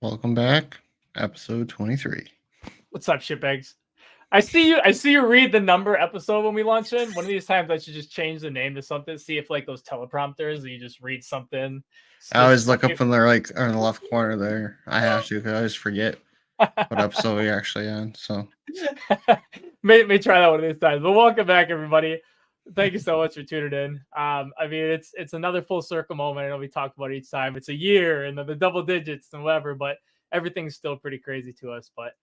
Welcome back, episode 23. What's up, shitbags? I see you read the number episode when we launch in. One of these times I should just change the name to something. See if like those teleprompters, you just read something. I always look up in the in the left corner there. I have to because I always forget what episode we're actually on. So may try that one of these times. But welcome back, everybody. Thank you so much for tuning in. I mean, it's another full circle moment. I know we talk about each time. It's a year and the double digits and whatever, but everything's still pretty crazy to us. But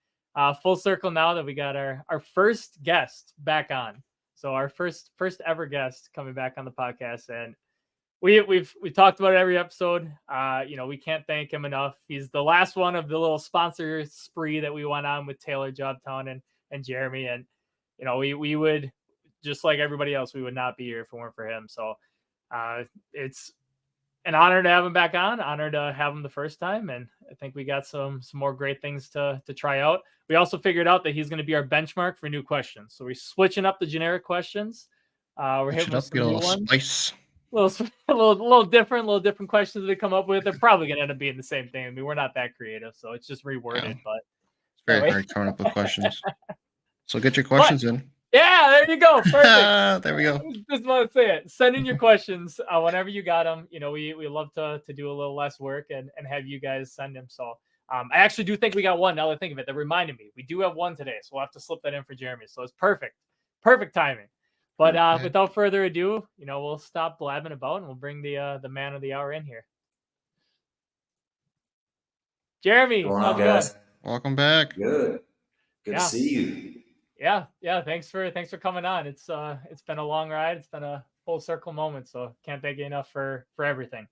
full circle now that we got our first guest back on. So our first ever guest coming back on the podcast, and we've talked about it every episode. We can't thank him enough. He's the last one of the little sponsor spree that we went on with Taylor, Jobtown, and Jeremy, and we would, just like everybody else, we would not be here if it weren't for him. So it's an honor to have him back on, honor to have him the first time. And I think we got some more great things to try out. We also figured out that he's going to be our benchmark for new questions. So we're switching up the generic questions. We're hitting with some new ones. Spice. A little different questions we come up with. They're probably going to end up being the same thing. I mean, we're not that creative, so it's just reworded. Yeah. But it's very hard coming up with questions. So get your questions in. Yeah, there you go. Perfect. There we go. Just want to say it. Send in your questions whenever you got them. We love to do a little less work and have you guys send them. So I actually do think we got one. Now that I think of it, that reminded me. We do have one today, so we'll have to slip that in for Jeremy. So it's perfect timing. But without further ado, we'll stop blabbing about and we'll bring the man of the hour in here. Jeremy, how's it going? Welcome back. Good to see you. Yeah. Thanks for coming on. It's been a long ride. It's been a full circle moment. So can't thank you enough for everything.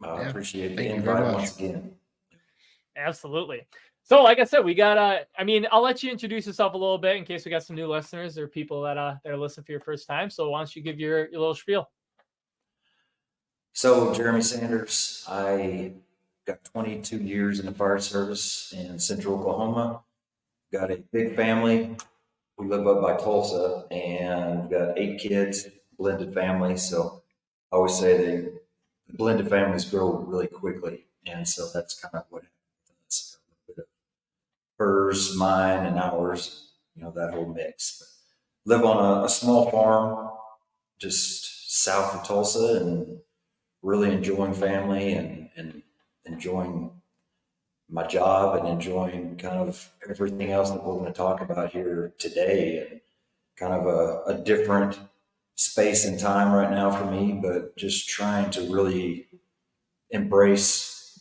I appreciate the invite once again. Absolutely. So like I said, we got I'll let you introduce yourself a little bit in case we got some new listeners or people that are listening for your first time. So why don't you give your little spiel? So Jeremy Sanders, I got 22 years in the fire service in Central Oklahoma. Got a big family. We live up by Tulsa and got 8 kids, blended family. So I always say the blended families grow really quickly. And so that's kind of what happens. A bit of hers, mine, and ours, that whole mix. But live on a small farm just south of Tulsa and really enjoying family and enjoying my job and enjoying kind of everything else that we're going to talk about here today, and kind of a different space and time right now for me, but just trying to really embrace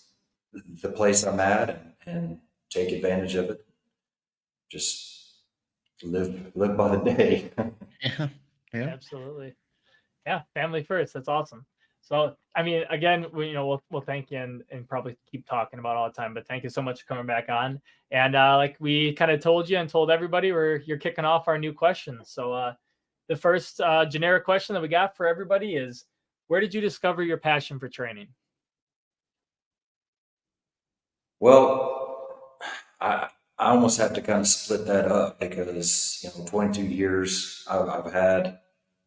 the place I'm at and take advantage of it. Just live by the day. Yeah. Absolutely. Yeah. Family first. That's awesome. So, again, we'll thank you and probably keep talking about all the time, but thank you so much for coming back on. And like we kind of told you and told everybody, you're kicking off our new questions. So the first generic question that we got for everybody is, where did you discover your passion for training? Well, I almost have to kind of split that up because, 22 years I've had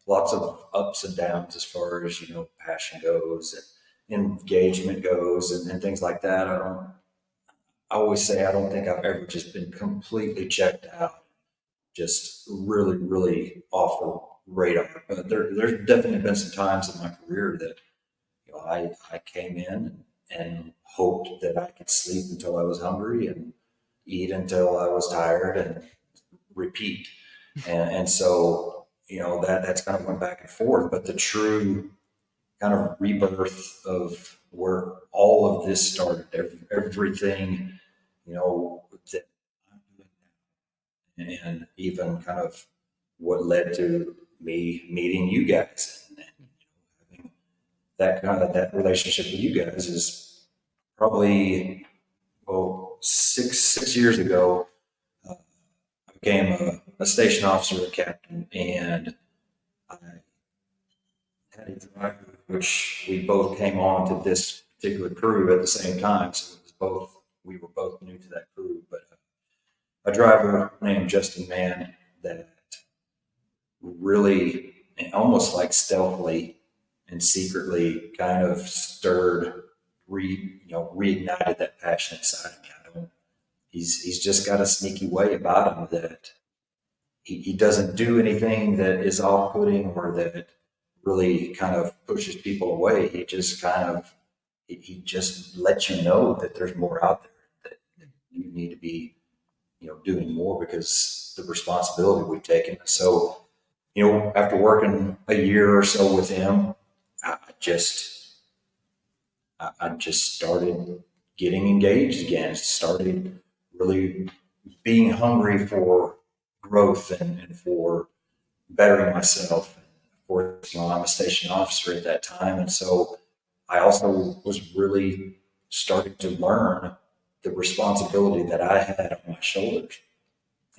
lots of ups and downs as far as, passion goes and engagement goes and things like that. I always say I don't think I've ever just been completely checked out, just really, really off the radar. But there's definitely been some times in my career that, I came in and hoped that I could sleep until I was hungry and eat until I was tired and repeat. And so, that's kind of went back and forth, but the true kind of rebirth of where all of this started, everything, that I'm doing now, and even kind of what led to me meeting you guys and having that relationship with you guys is probably, 6 years ago. I became a station officer, a captain, and I had a driver, which we both came on to this particular crew at the same time. So we were both new to that crew, but a driver named Justin Mann that really, almost like stealthily and secretly, kind of reignited that passionate side of me. he's just got a sneaky way about him that he doesn't do anything that is off-putting or that really kind of pushes people away. He just he just lets you know that there's more out there, that you need to be, doing more because the responsibility we've taken. So, after working a year or so with him, I just I just started getting engaged again, started really being hungry for growth and for bettering myself. Of course, I'm a station officer at that time. And so I also was really starting to learn the responsibility that I had on my shoulders.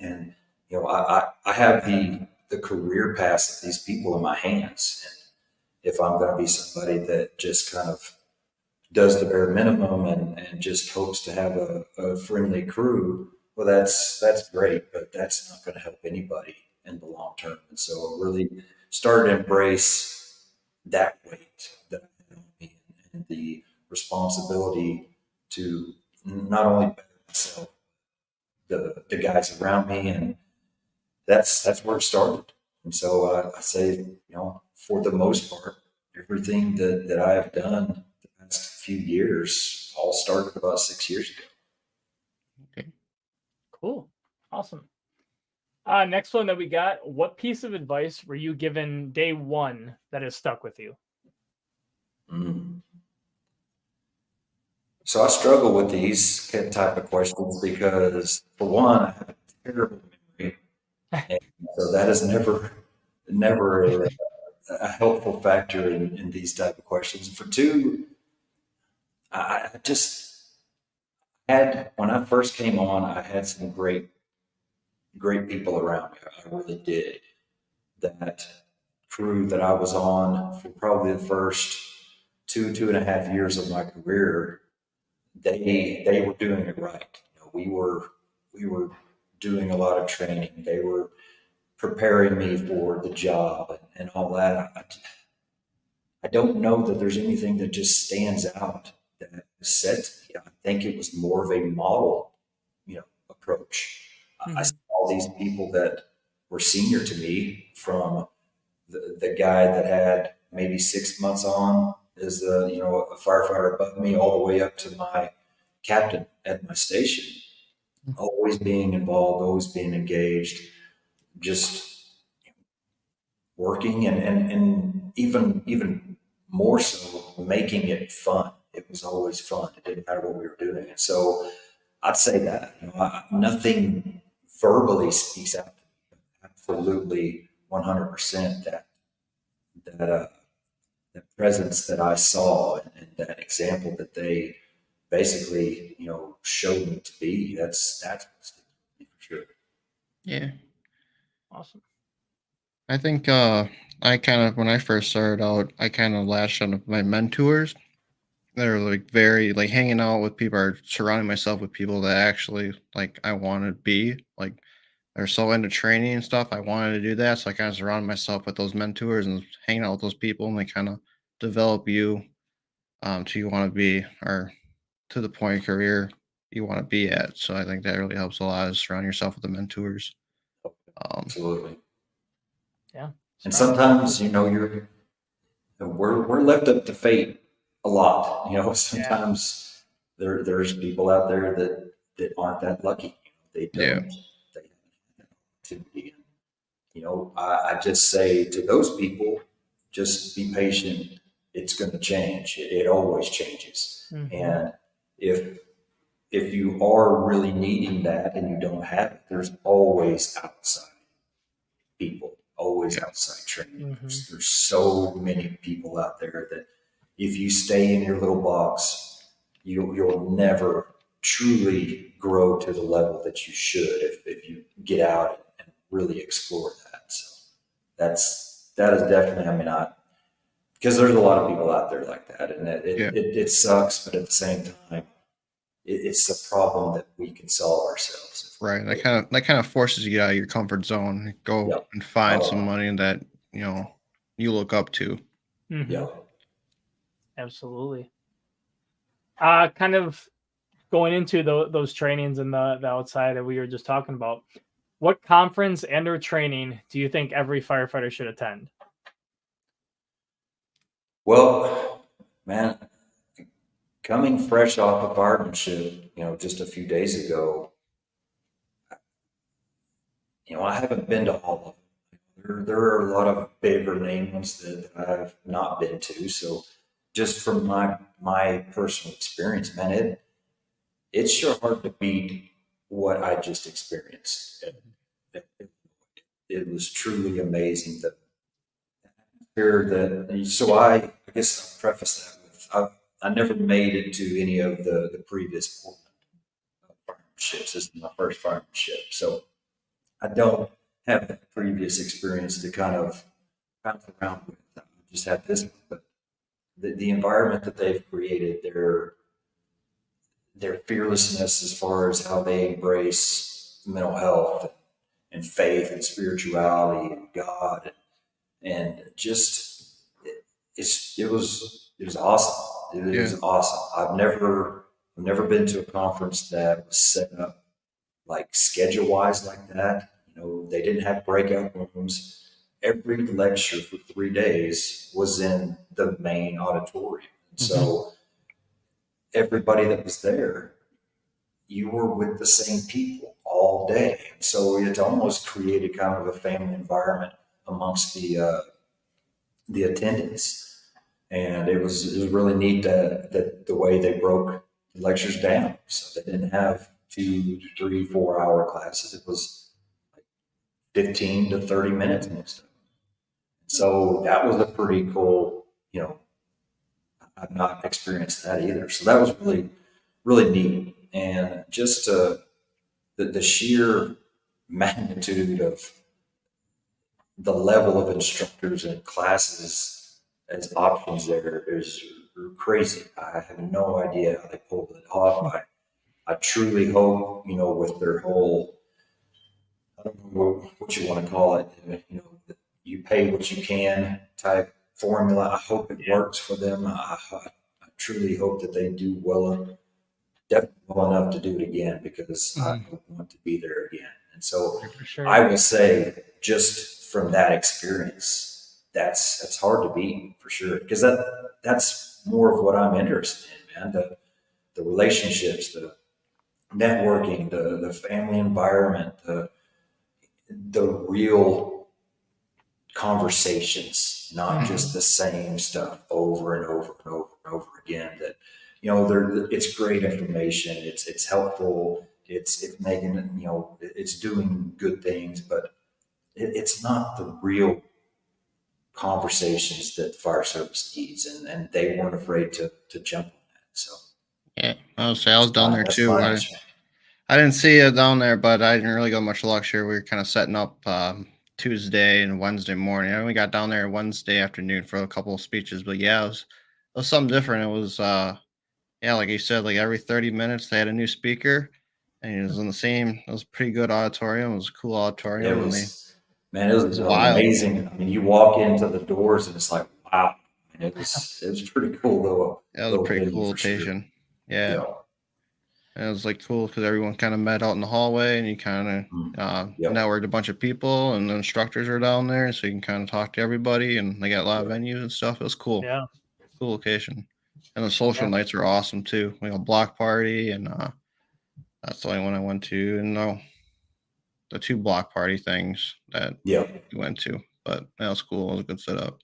And, I have the career paths of these people in my hands. And if I'm going to be somebody that just kind of does the bare minimum and just hopes to have a friendly crew, well, that's great, but that's not going to help anybody in the long term. And so I really started to embrace that weight that I had on me and the responsibility to not only better myself, the guys around me, and that's where it started. And so I say, for the most part, everything that I have done the past few years all started about 6 years ago. Okay. Cool. Awesome. Next one that we got. What piece of advice were you given day one that has stuck with you? Mm. So I struggle with these type of questions because, for one, I have a terrible memory, and so that is never a helpful factor in these type of questions. And for two, I just had, when I first came on, I had some great people around me. I really did. That crew that I was on for probably the first 2.5 years of my career, they were doing it right. We were doing a lot of training. They were preparing me for the job and all that. I don't know that there's anything that just stands out that was said to me. I think it was more of a model, approach. I Mhm. saw these people that were senior to me, from the guy that had maybe 6 months on as a firefighter above me, all the way up to my captain at my station, always being involved, always being engaged, just working and even more so making it fun. It was always fun. It didn't matter what we were doing. And so I'd say that, nothing verbally speaks out to me. Absolutely 100% that presence that I saw, and that example that they basically, showed me to be. That's for sure. Yeah. Awesome. I think I kind of, when I first started out, I kind of latched on my mentors. They're like very like hanging out with people, or surrounding myself with people that actually like I want to be. Like they're so into training and stuff. I wanted to do that. So I kind of surrounded myself with those mentors and hanging out with those people, and they kind of develop you to you want to be, or to the point of career you want to be at. So I think that really helps a lot, is surround yourself with the mentors. Absolutely. Yeah. And Strong. sometimes, we're left up to fate a lot. Yeah. Sometimes there's people out there that aren't that lucky. They Yeah. don't they haven't had that opportunity. I just say to those people, just be patient. It's going to change. It always changes. Mhm. And if you are really needing that and you don't have it, there's always outside people, always Yeah. outside training. Mhm. There's so many people out there that if you stay in your little box, you'll never truly grow to the level that you should if you get out and really explore that. So that is definitely, I mean, because there's a lot of people out there like that, and Yeah. it sucks, but at the same time, it's a problem that we can solve ourselves. Right. That kind of forces you to get out of your comfort zone. Go Yep. and find some Oh, money that, you look up to. Mhm. yep. Absolutely. Kind of going into those trainings and the outside that we were just talking about, what conference and or training do you think every firefighter should attend? Well, man, coming fresh off of firemanship, just a few days ago, I haven't been to all of them. There are a lot of bigger names that I've not been to. So just from my personal experience, man, it's sure hard to beat what I just experienced. It was truly amazing. The atmosphere so I guess I'll preface that with I never made it to any of the previous Portland firemanship. This is my first firemanship. So I don't have that previous experience to kind of bounce around with. I just had this one, but the environment that they've created, their fearlessness as far as how they embrace mental health and faith and spirituality and God, and just it was awesome. It Yeah. was awesome. I've never been to a conference that was set up like schedule wise like that. They didn't have breakout rooms. Every lecture for 3 days was in the main auditorium. So everybody that was there, you were with the same people all day. So it almost created kind of a family environment amongst the attendants. And it was really neat that the way they broke the lectures down. So they didn't have 2, 3, 4 hour classes. It was 15 to 30 minutes most of it. So that was a pretty cool, I've not experienced that either. So that was really, really neat. And just the sheer magnitude of the level of instructors and classes as options there is crazy. I have no idea how they pulled it off. I truly hope, with their whole, I don't know what you want to call it, you pay what you can type formula. I hope it works for them. I truly hope that they do definitely well enough to do it again, because I want to be there again. And so For sure. I will say, just from that experience, that's hard to beat for sure, because that's more of what I'm interested in, man. The relationships, the networking, the family environment, the real conversations, not just the same stuff over and over and over and over again. That it's great information. It's helpful. It's making it, it's doing good things, but it's not the real conversations that the fire service needs, and they weren't afraid to jump on that. So Yeah, I was down there that's too. my I didn't see it down there, but I didn't really go much luxury. We were kind of setting up Tuesday and Wednesday morning. I only got down there Wednesday afternoon for a couple of speeches, but yeah, it was something different. It was yeah, like you said, like every 30 minutes they had a new speaker, and it was in the same. It was a pretty good auditorium. It was a cool It auditorium, and was, man, it was it was wild. amazing. I mean, you walk into the doors and it's like, wow. And it was pretty cool That was a little pretty venue cool for sure. location. Yeah. Yeah. And it was like cool because everyone kind of met out in the hallway, and you kind of Yep. networked a bunch of people, and the instructors are down there, so you can kind of talk to everybody. And they got a lot of Yep. venues and stuff. It was cool, Yeah. cool location. And the social Yeah. nights were awesome too. We got a block party, and that's the only one I went to. And no, the 2 block party things that Yep. we went to, but that was cool. It was a good setup.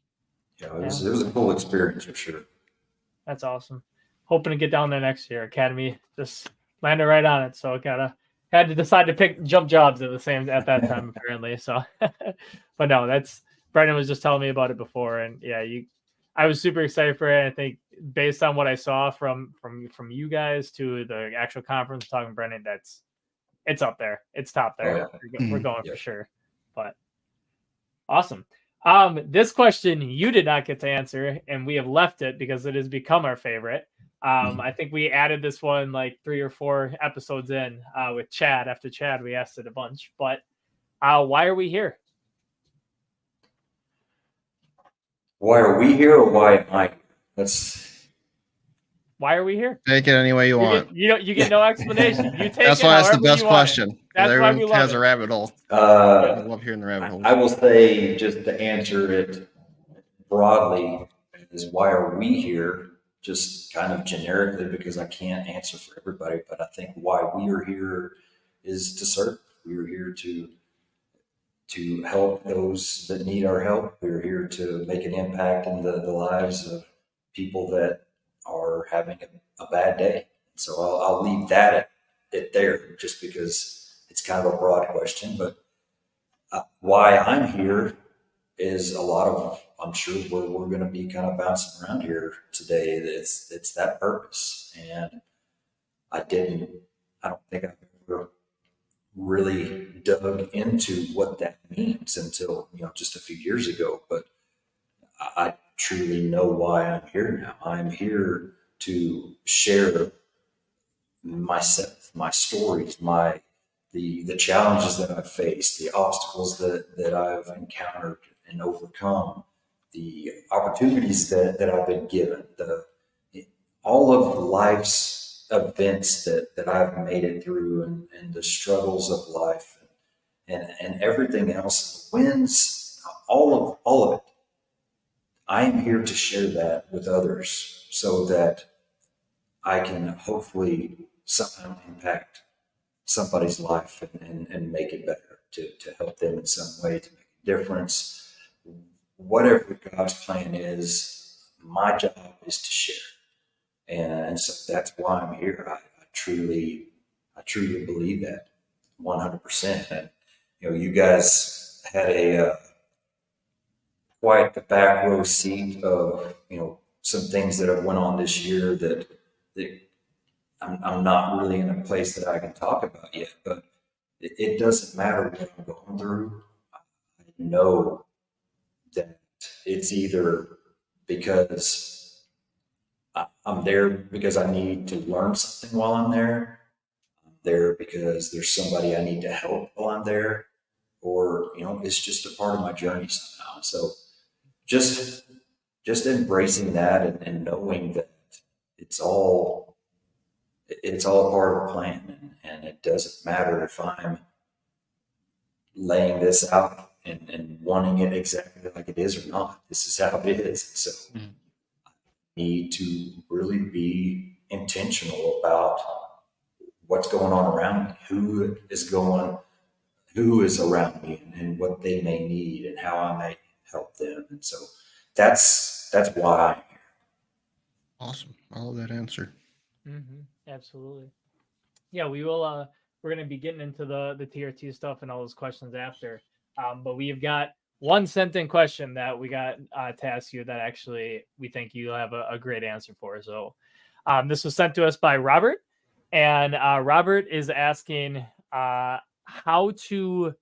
Yeah. It was a cool experience for sure. That's awesome. Hoping to get down there next year. Academy just landed right on it. So had to decide to pick jump jobs at that time apparently. So, but no, Brendan was just telling me about it before, and yeah, I was super excited for it. I think based on what I saw from you guys to the actual conference, talking Brendan, it's up there. It's top there. Oh, We're going yeah. for sure. But awesome. This question you did not get to answer, and we have left it because it has become our favorite. I think we added this one like 3 or 4 episodes in with Chad. After Chad, we asked it a bunch. But why are we here? Why are we here, or why am I here? Why are we here? Take it any way you want. You get no explanation. You take That's it why it's the however best you want it. question. 'Cause That's why everyone we love has it. a rabbit hole. I Uh, love hearing the rabbit holes. I will say, just to answer it broadly, is why are we here? Just kind of generically, because I can't answer for everybody, but I think why we are here is to serve. We are here to help those that need our help. We're here to make an impact in the lives of people that are having a bad day. So I'll leave that at it there, just because it's kind of a broad question. But why I'm here is a lot of, I'm sure we're going to be kind of bouncing around here today. It's that purpose. And I didn't, I don't think I've ever really dug into what that means until, just a few years ago. But I truly know why I'm here now. I'm here to share myself, my stories, the challenges that I've faced, the obstacles that I've encountered and overcome, the opportunities that I've been given, all of life's events that I've made it through, and the struggles of life, and everything else, the wins, all of it. I am here to share that with others so that I can hopefully somehow impact somebody's life, and make it better, to help them in some way, to make a difference. Whatever God's plan is, my job is to share. And so that's why I'm here. I truly believe that 100%. And, you guys had quite the back row seat of, some things that have went on this year that I'm not really in a place that I can talk about yet, but it doesn't matter what I'm going through. I know that it's either because I'm there because I need to learn something while I'm there. I'm there because there's somebody I need to help while I'm there, or, it's just a part of my journey somehow. So just just embracing that, and knowing that it's all it's all part of the plan, and it doesn't matter if I'm laying this out and wanting it exactly like it is or not. This is how it is. So Mhm. I need to really be intentional about what's going on around me, who is around me, and what they may need, and how I may help them. And so that's why I'm here. Awesome. I love that answer. Absolutely. Yeah, we will. We're going to be getting into the TRT stuff and all those questions after. But we've got one sentence question that we got to ask you that actually we think you have a great answer for. So this was sent to us by Robert, and Robert is asking how to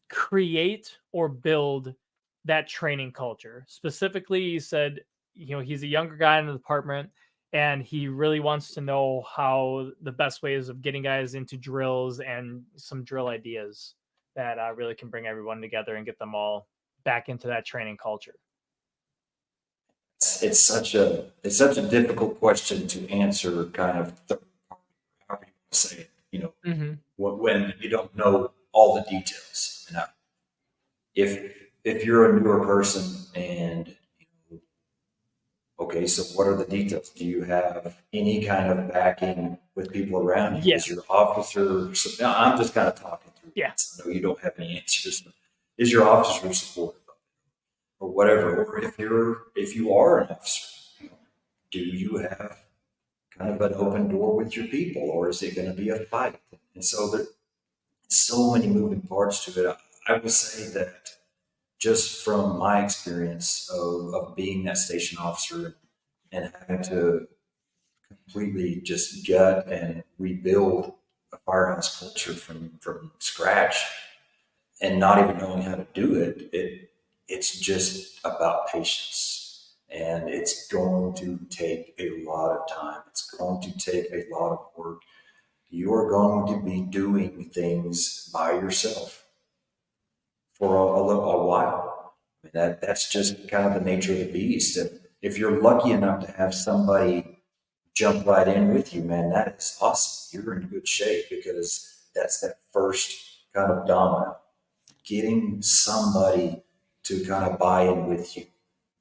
create or build that training culture. Specifically, he said, he's a younger guy in the department, and he really wants to know how the best ways of getting guys into drills and some drill ideas that really can bring everyone together and get them all back into that training culture. It's such a difficult question to answer, kind of however you want to say it. When you don't know all the details. If you're a newer person, and okay, so what are the details? Do you have any kind of backing with people around you? Yeah. Is your officer? So now I'm just kind of talking through. Yeah. This. I know you don't have any answers. Is your officer supportive, or whatever? Or if you are an officer, do you have kind of an open door with your people, or is it going to be a fight? And so there's so many moving parts to it. I would say that, just from my experience of being that station officer, and having to completely just gut and rebuild a firehouse culture from scratch, and not even knowing how to do it's just about patience, and it's going to take a lot of time. It's going to take a lot of work. You are going to be doing things by yourself for a while. I mean, that's just kind of the nature of the beast. If you're lucky enough to have somebody jump right in with you, man, that is awesome. You're in good shape because that's that first kind of domino, getting somebody to kind of buy in with you.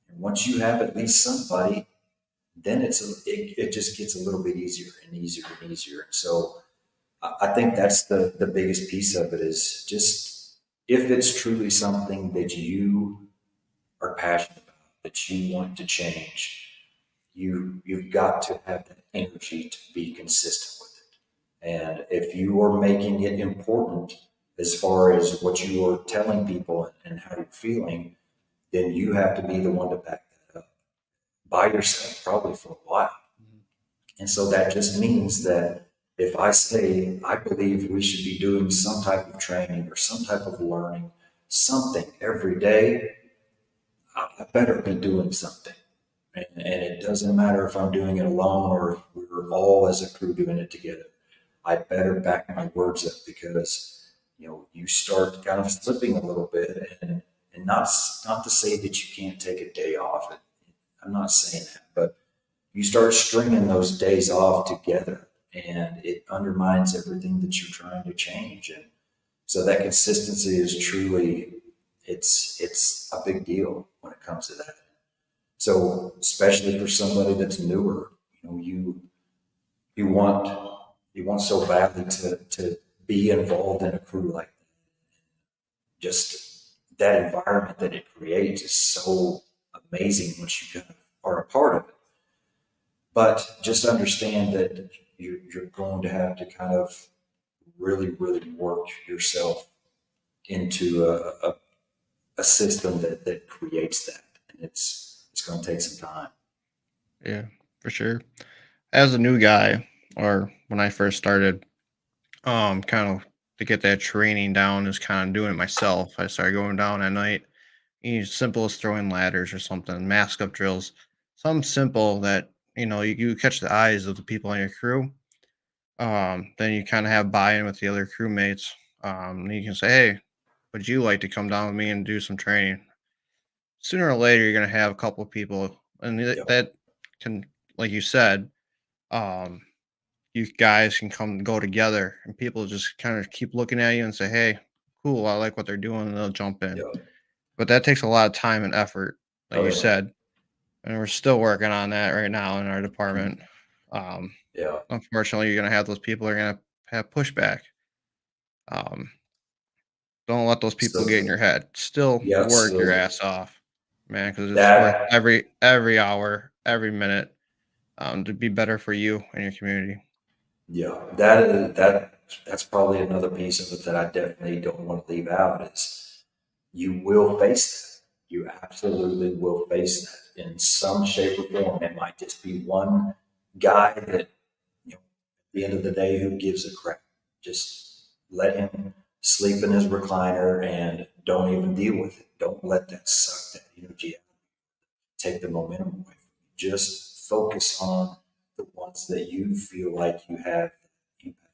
And once you have at least somebody, then it just gets a little bit easier and easier and easier. And so I think that's the biggest piece of it is just if it's truly something that you are passionate about, that you want to change, you've got to have that energy to be consistent with it. And if you are making it important as far as what you are telling people and how you're feeling, then you have to be the one to back that up by yourself, probably for a while. And so that just means that if I say, I believe we should be doing some type of training or some type of learning, something every day, I better be doing something. And it doesn't matter if I'm doing it alone or if we're all as a crew doing it together. I better back my words up because, you start kind of slipping a little bit and not to say that you can't take a day off. I'm not saying that, but you start stringing those days off together and it undermines everything that you're trying to change. And so that consistency is truly, it's a big deal when it comes to that. So especially for somebody that's newer, you want you want so badly to be involved in a crew like that. Just that environment that it creates is so amazing once you kind of are a part of it. But just understand that you're going to have to kind of really, really work yourself into a system that creates that. And it's going to take some time. Yeah, for sure. As a new guy, or when I first started, kind of to get that training down is kind of doing it myself. I started going down at night, simple as throwing ladders or something, mask up drills, something simple that you catch the eyes of the people on your crew. Then you kind of have buy-in with the other crewmates. And you can say, "Hey, would you like to come down with me and do some training?" Sooner or later, you're gonna have a couple of people, and Yep. that can, like you said, um, you guys can come go together, and people just kind of keep looking at you and say, "Hey, cool, I like what they're doing," and they'll jump in. Yep. But that takes a lot of time and effort, like Oh you yeah. said, and we're still working on that right now in our department. Um, Yeah. Unfortunately, you're gonna have those people are gonna have pushback. Um, don't let those people get in So your head. Still yeah, work your absolutely. ass off, man, because it's worth That every hour, every minute, to be better for you and your community. Yeah, that's probably another piece of it that I definitely don't want to leave out is you will face that. You absolutely will face that in some shape or form. It might just be one guy that, at the end of the day, who gives a crap. Just let him sleep in his recliner and don't even deal with it. Don't let that suck that energy out, take the momentum away from you. Just focus on the ones that you feel like you have impact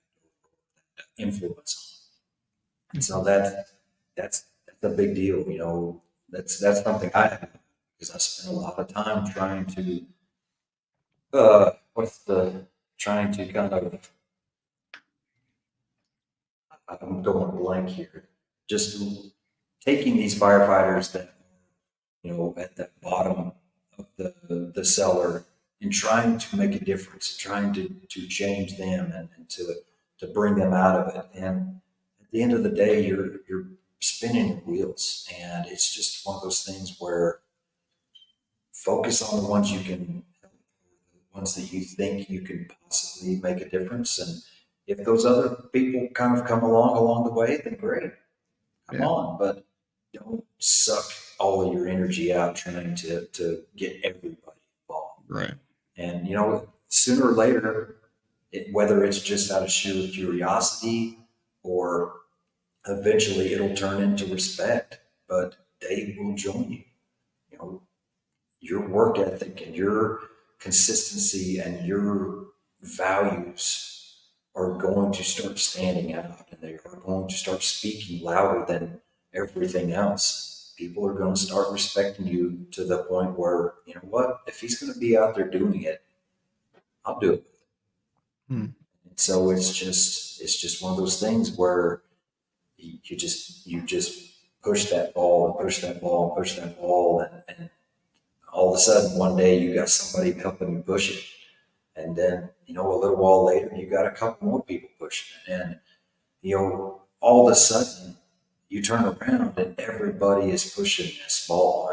or influence on. And so that's a big deal. That's something I have because I spend a lot of time trying to what's the trying to kind of I'm going blank here. Just taking these firefighters that at the bottom of the cellar and trying to make a difference, trying to change them and to bring them out of it. And at the end of the day, you're spinning your wheels, and it's just one of those things where focus on the ones you can, the ones that you think you can possibly make a difference. And if those other people kind of come along the way, then great, come Yeah, on. But don't suck all of your energy out trying to get everybody involved. right. And sooner or later, whether it's just out of sheer curiosity or eventually it'll turn into respect, but they will join you. You know, your work ethic and your consistency and your values are going to start standing out and they are going to start speaking louder than everything else. People are going to start respecting you to the point where, you know what, if he's going to be out there doing it, I'll do it. Hmm. And so it's just one of those things where you just push that ball and push that ball and push that ball, and all of a sudden one day you got somebody helping you push it, and then a little while later you got a couple more people pushing it, and all of a sudden you turn around and everybody is pushing this ball,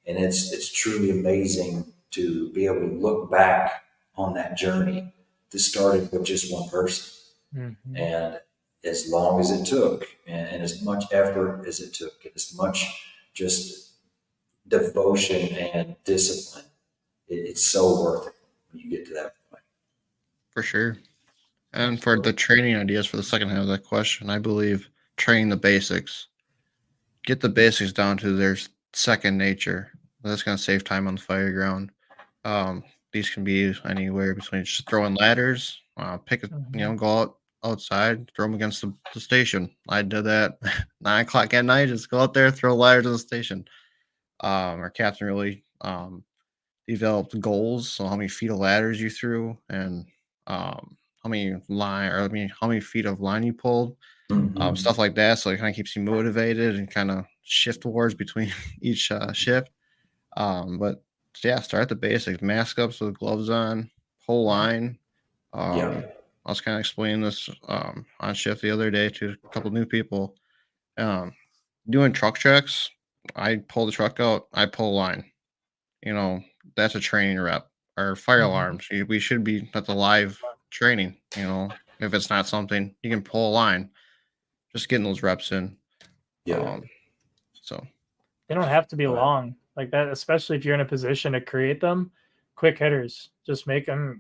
and it's truly amazing to be able to look back on that journey that started with just one person. Mhm. And as long as it took, and as much effort as it took, and as much just devotion and discipline, it's so worth it when you get to that point. For sure. And for the Absolutely. training ideas for the second half of that question, I believe training the basics. Get the basics down to their second nature. That's going to save time on the fire ground. Um, these can be anywhere between just throwing ladders, pick a, Mhm. go outside, throw them against the station. I did that 9 o'clock at night. Just go out there, throw ladders in the station. Our captain really developed goals. So how many feet of ladders you threw, and how many how many feet of line you pulled, Mm-hmm. stuff like that. So it kind of keeps you motivated and kind of shift wars between each shift. But yeah, start at the basics. Mask ups with gloves on, whole Yeah. line. Yeah. I was kind of explaining this on shift the other day to a couple new people. Um, doing truck checks, I pull the truck out, I pull line. You know, that's a training rep. Or fire Mhm. alarms. We should be at the live training. If it's not something you can pull a line, just getting those reps in. Yeah. Um, so They don't have to be Oh, yeah. long like that, especially if you're in a position to create them. Quick hitters, just make them,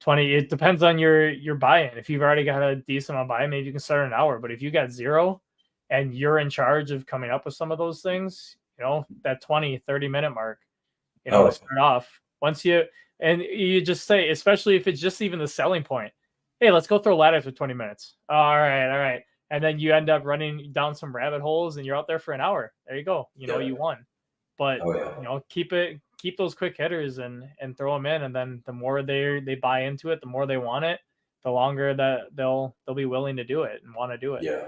20. It depends on your buy-in. If you've already got a decent amount of buy-in, maybe you can start an hour. But if you got zero and you're in charge of coming up with some of those things, that 20, 30 minute mark, to Oh, start off. And you just say, especially if it's just even the selling point, hey, let's go throw ladders for 20 minutes. All right. And then you end up running down some rabbit holes and you're out there for an hour. There you go. yeah. You won. But Oh, yeah. keep those quick hitters and throw them in. And then the more they buy into it, the more they want it, the longer that they'll be willing to do it and want to do it. Yeah.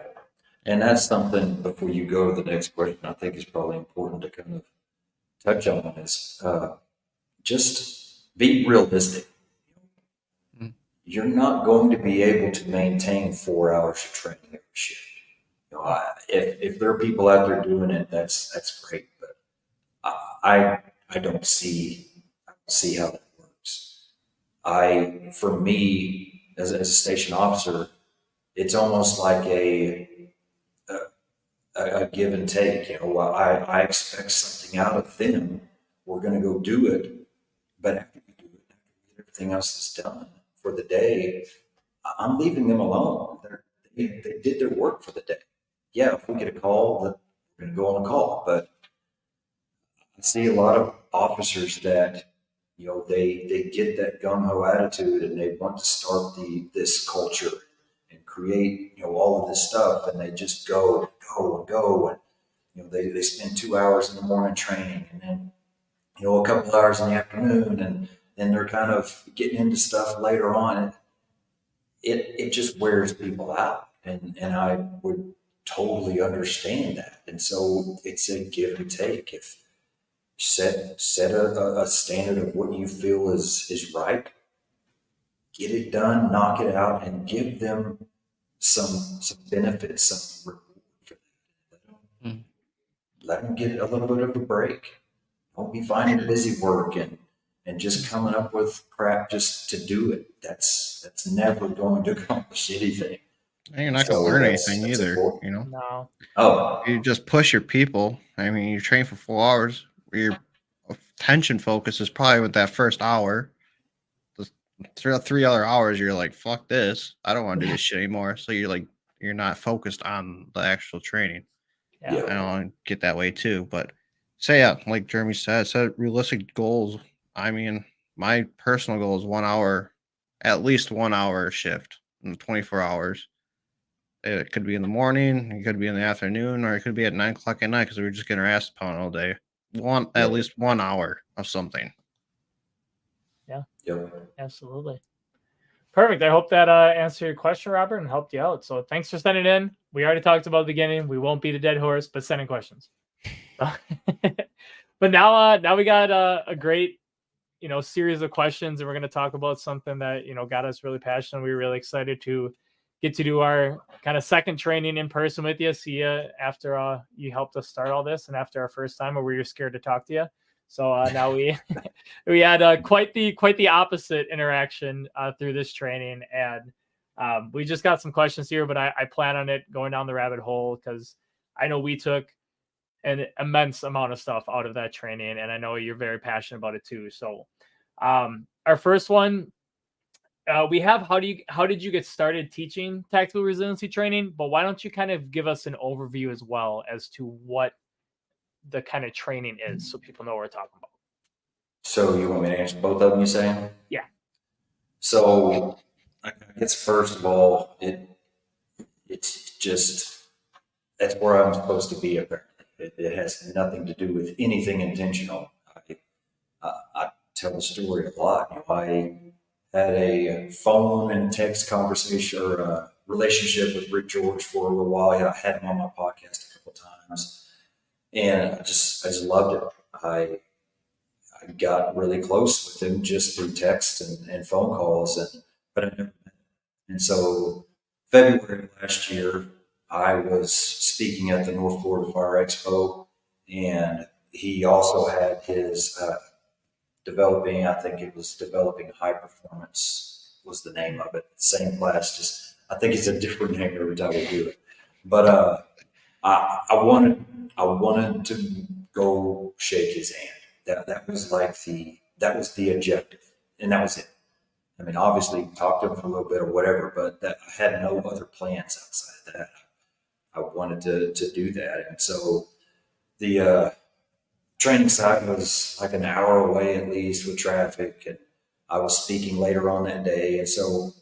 And that's something before you go to the next question, I think is probably important to kind of touch on is just be realistic. mm, You're not going to be able to maintain 4 hours of training every shift. If there are people out there doing it, that's great. But I don't see how that works. For me, as a station officer, it's almost like a give and take. I expect something out of them. We're going to go do it, but after we do it, after we get everything else is done for the day, I'm leaving them alone. They did their work for the day. Yeah, if we get a call, then we're going to go on a call. But I see a lot of officers that they get that gung ho attitude and they want to start this culture and create all of this stuff, and they just go and they spend 2 hours in the morning training, and then a couple hours in the afternoon, and then they're kind of getting into stuff later on. It just wears people out, and I would totally understand that. And so it's a give and take. If set a standard of what you feel is right, get it done, knock it out, and give them some benefits, some reward for that. mm, Let them get a little bit of a break. Don't be finding sure. busy work and just coming up with crap just to do it. That's never going to accomplish anything. And you're not going to So learn anything that's either. important. No. You Oh, just push your people. I mean, you train for 4 hours. Your attention focus is probably with that first hour. The three other hours, you're like, fuck this. I don't want to do this shit anymore. So you're not focused on the actual training. Yeah. yeah, I don't get that way too. But say, yeah, like Jeremy said, set realistic goals. I mean, my personal goal is 1 hour, at least 1 hour shift in 24 hours. It could be in the morning, it could be in the afternoon, or it could be at 9 o'clock at night because we were just getting our ass pounded all day. At yeah, least 1 hour of something. Yeah. Yep. Absolutely. Perfect. I hope that answered your question, Robert, and helped you out. So thanks for sending in. We already talked about the beginning. We won't beat a dead horse, but send in questions. But now we got a great series of questions, and we're going to talk about something that got us really passionate. We were really excited to get to do our kind of second training in person with you. See you after you helped us start all this, and after our first time where we were scared to talk to you. So now we we had quite the opposite interaction through this training, and we just got some questions here, but I plan on it going down the rabbit hole because I know we took an immense amount of stuff out of that training, and I know you're very passionate about it too. So our first one, we have how did you get started teaching tactical resiliency training? But why don't you kind of give us an overview as well as to what the kind of training is, so people know what we're talking about. So you want me to answer both of them, you saying? Yeah. So I guess first of all, it's just, that's where I'm supposed to be apparently. It has nothing to do with anything intentional. I tell the story a lot. I had a phone and text conversation or a relationship with Rick George for a little while. I had him on my podcast a couple times, and I just loved it. I got really close with him just through text and phone calls, but I never met him. And so February of last year, I was speaking at the North Florida Fire Expo, and he also had his I think it was developing high performance was the name of it. Same class, just I think it's a different name every time we do it. But I wanted to go shake his hand. That was that was the objective, and that was it. I mean, obviously talk to him for a little bit or whatever, but I had no other plans outside of that. I wanted to do that, and so the training site was like an hour away at least with traffic, and I was speaking later on that day, and so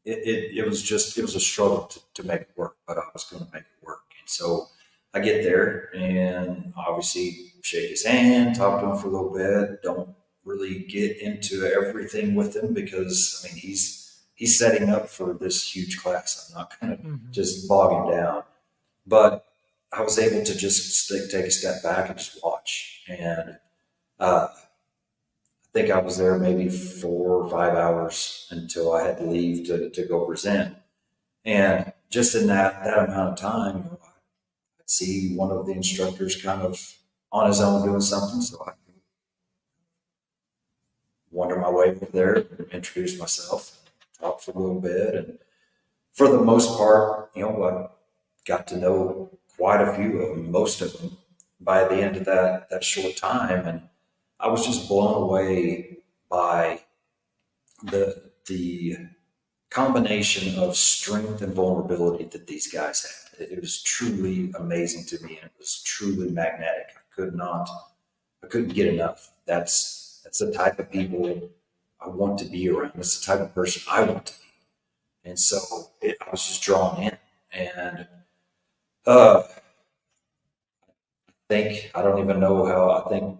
it was a struggle to make it work, but I was going to make it work, and so I get there and obviously shake his hand, talk to him for a little bit, don't really get into everything with him because I mean he's setting up for this huge class. I'm not going to just bog him down, but I was able to just take a step back and just watch. And I think I was there maybe 4 or 5 hours until I had to leave to go present. And just in that amount of time, I'd see one of the instructors kind of on his own doing something. So I wander my way over there, introduce myself, talk for a little bit. And for the most part, I got to know quite a few of them, most of them, by the end of that short time, and I was just blown away by the combination of strength and vulnerability that these guys had. It was truly amazing to me, and it was truly magnetic. I couldn't get enough. That's the type of people I want to be around. That's the type of person I want to be, and so I was just drawn in, and I don't even know how. I think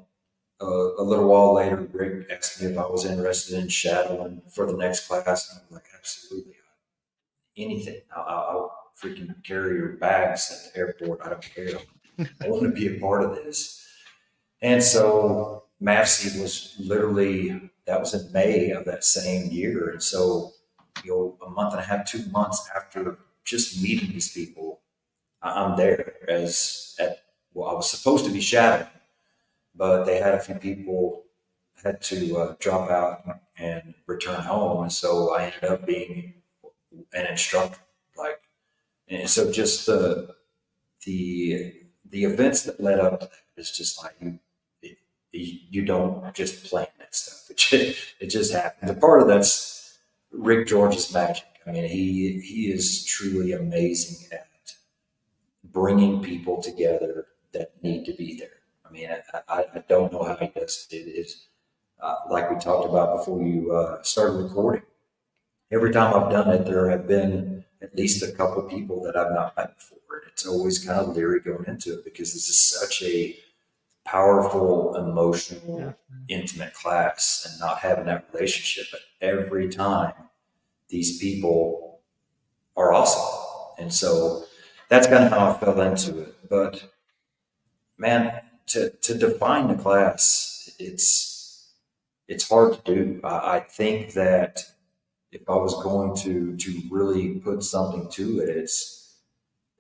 a little while later, Rick asked me if I was interested in shadowing for the next class, and I'm like, absolutely, anything. I'll freaking carry your bags at the airport. I don't care. I want to be a part of this. And so MAFC was literally, that was in May of that same year, and so a month and a half, 2 months after just meeting these people, I'm there I was supposed to be shadowing, but they had a few people had to drop out and return home, and so I ended up being an instructor. And so just the events that led up to that is just like you don't just plan that stuff. It just happened. The part of that's Rick George's magic. I mean, he is truly amazing at bringing people together that need to be there. I mean, I don't know how he does it. It is like we talked about before you started recording. Every time I've done it, there have been at least a couple people that I've not met before. And it's always kind of leery going into it because this is such a powerful, emotional, intimate class and not having that relationship. But every time, these people are awesome. And so that's kind of how I fell into it. But man, to define the class, it's hard to do. I think that if I was going to really put something to it,